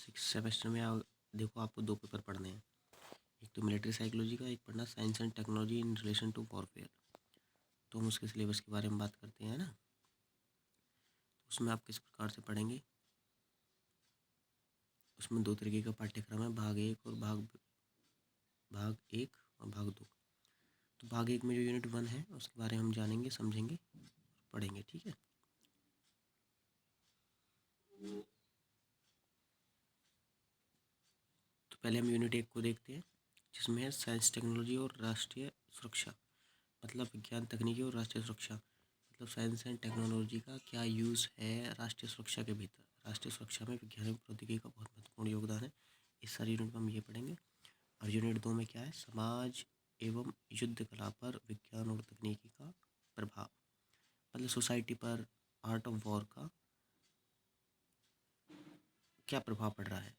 Six semester में देखो आपको दो पेपर पढ़ने हैं। एक तो मिलिट्री साइकोलॉजी का, एक पढ़ना science and technology in relation to warfare. तो हम उसके सिलेबस के बारे में बात करते हैं ना। उसमें आप किस प्रकार से पढ़ेंगे, उसमें दो तरीके का पाठ्यक्रम है, भाग एक और भाग एक और भाग दो। तो भाग एक में जो यूनिट 1 है उसके बारे में हम जानेंगे, समझेंगे, पढ़ेंगे। ठीक है। तो पहले हम यूनिट 1 को देखते हैं, जिसमें है साइंस टेक्नोलॉजी और राष्ट्रीय सुरक्षा। मतलब विज्ञान तकनीकी और राष्ट्रीय सुरक्षा, मतलब साइंस एंड टेक्नोलॉजी का क्या यूज़ है राष्ट्रीय सुरक्षा के भीतर। राष्ट्रीय सुरक्षा में विज्ञान और प्रौद्योगिकी का बहुत महत्वपूर्ण योगदान है। इस सारी यूनिट में हम ये पढ़ेंगे। और यूनिट 2 में क्या है, समाज एवं युद्ध कला पर विज्ञान और तकनीकी का प्रभाव, मतलब सोसाइटी पर आर्ट ऑफ वॉर का क्या प्रभाव पड़ रहा है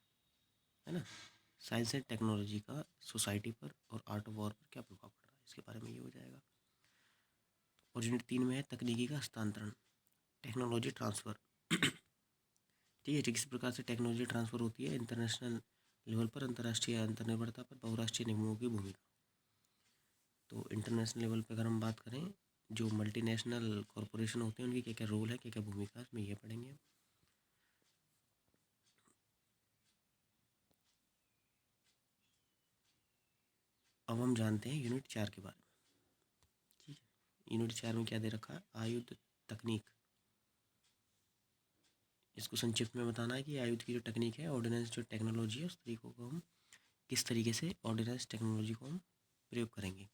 ना। साइंस एंड टेक्नोलॉजी का सोसाइटी पर और आर्ट ऑफ वॉर पर क्या प्रभाव पड़ रहा है, इसके बारे में ये हो जाएगा। और यूनिट 3 में है तकनीकी का हस्तांतरण, टेक्नोलॉजी ट्रांसफ़र। ठीक है, किस प्रकार से टेक्नोलॉजी ट्रांसफ़र होती है इंटरनेशनल लेवल पर, अंतर्राष्ट्रीय अंतर्निर्भरता पर बहुराष्ट्रीय निगमों की भूमिका। तो इंटरनेशनल लेवल पर अगर हम बात करें, जो मल्टीनेशनल कॉरपोरेशन होते हैं उनकी क्या क्या रोल है, क्या क्या भूमिका है, इसमें ये पढ़ेंगे। अब हम जानते हैं यूनिट 4 के बारे में। ठीक है, यूनिट 4 में क्या दे रखा है, आयुध तकनीक। इसको संक्षिप्त में बताना है कि आयुध की जो तकनीक है, ऑर्डिनेंस जो टेक्नोलॉजी है, उस तरीकों को हम किस तरीके से ऑर्डिनेंस टेक्नोलॉजी को हम प्रयोग करेंगे।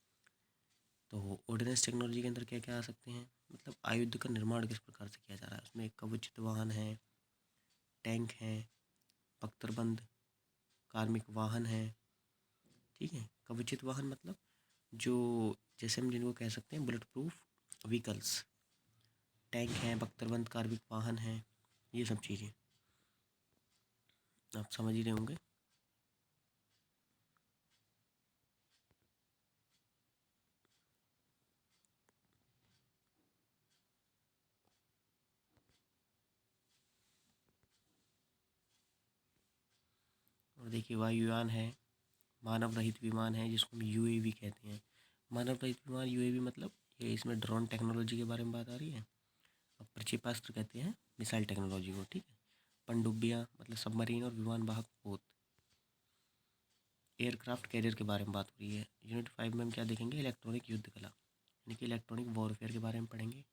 तो ऑर्डिनेंस टेक्नोलॉजी के अंदर क्या क्या आ सकते हैं, मतलब आयुध का निर्माण किस प्रकार से किया जा रहा है। उसमें कवचित वाहन है, टैंक हैं, बख्तरबंद कार्मिक वाहन है। ठीक है, कवचित वाहन मतलब जो, जैसे हम जिनको कह सकते हैं बुलेट प्रूफ व्हीकल्स। टैंक हैं, बख्तरबंद कार्मिक वाहन हैं, ये सब चीज़ें आप समझ ही रहे होंगे। और देखिए वायुयान है, मानव रहित विमान है जिसको हम यूएवी कहते हैं। मानव रहित विमान यूएवी मतलब ये, इसमें ड्रोन टेक्नोलॉजी के बारे में बात आ रही है। अब प्रक्षेपास्त्र कहते हैं मिसाइल टेक्नोलॉजी को। ठीक है, पनडुब्बियाँ मतलब सबमरीन और विमान वाहक पोत। एयरक्राफ्ट कैरियर के बारे में बात हो रही है। यूनिट 5 में हम क्या देखेंगे, इलेक्ट्रॉनिक युद्ध कला, यानी कि इलेक्ट्रॉनिक वॉरफेयर के बारे में पढ़ेंगे।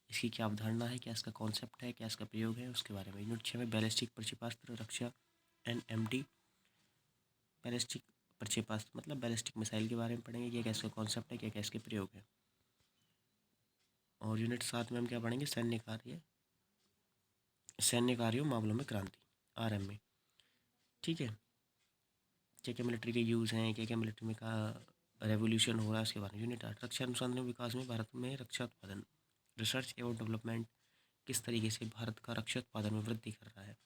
इसकी क्या अवधारणा है, क्या इसका कॉन्सेप्ट है, क्या इसका प्रयोग है, उसके बारे में। यूनिट 6 में बैलिस्टिक प्रक्षेपास्त्र रक्षा, NMD। बैलिस्टिक प्रक्षेपास्त्र मतलब बैलिस्टिक मिसाइल के बारे में पढ़ेंगे, क्या क्या इसका कॉन्सेप्ट है, क्या क्या इसके प्रयोग है। और यूनिट 7 में हम क्या पढ़ेंगे, सैन्य कार्यों मामलों में क्रांति, RMA। ठीक है, क्या क्या मिलिट्री के यूज़ हैं, क्या क्या मिलिट्री में का रेवोल्यूशन हो रहा है, उसके बारे में। यूनिट 8 रक्षा अनुसंधान और विकास में भारत में रक्षा उत्पादन, रिसर्च एवं डेवलपमेंट किस तरीके से भारत का रक्षा उत्पादन में वृद्धि कर रहा है।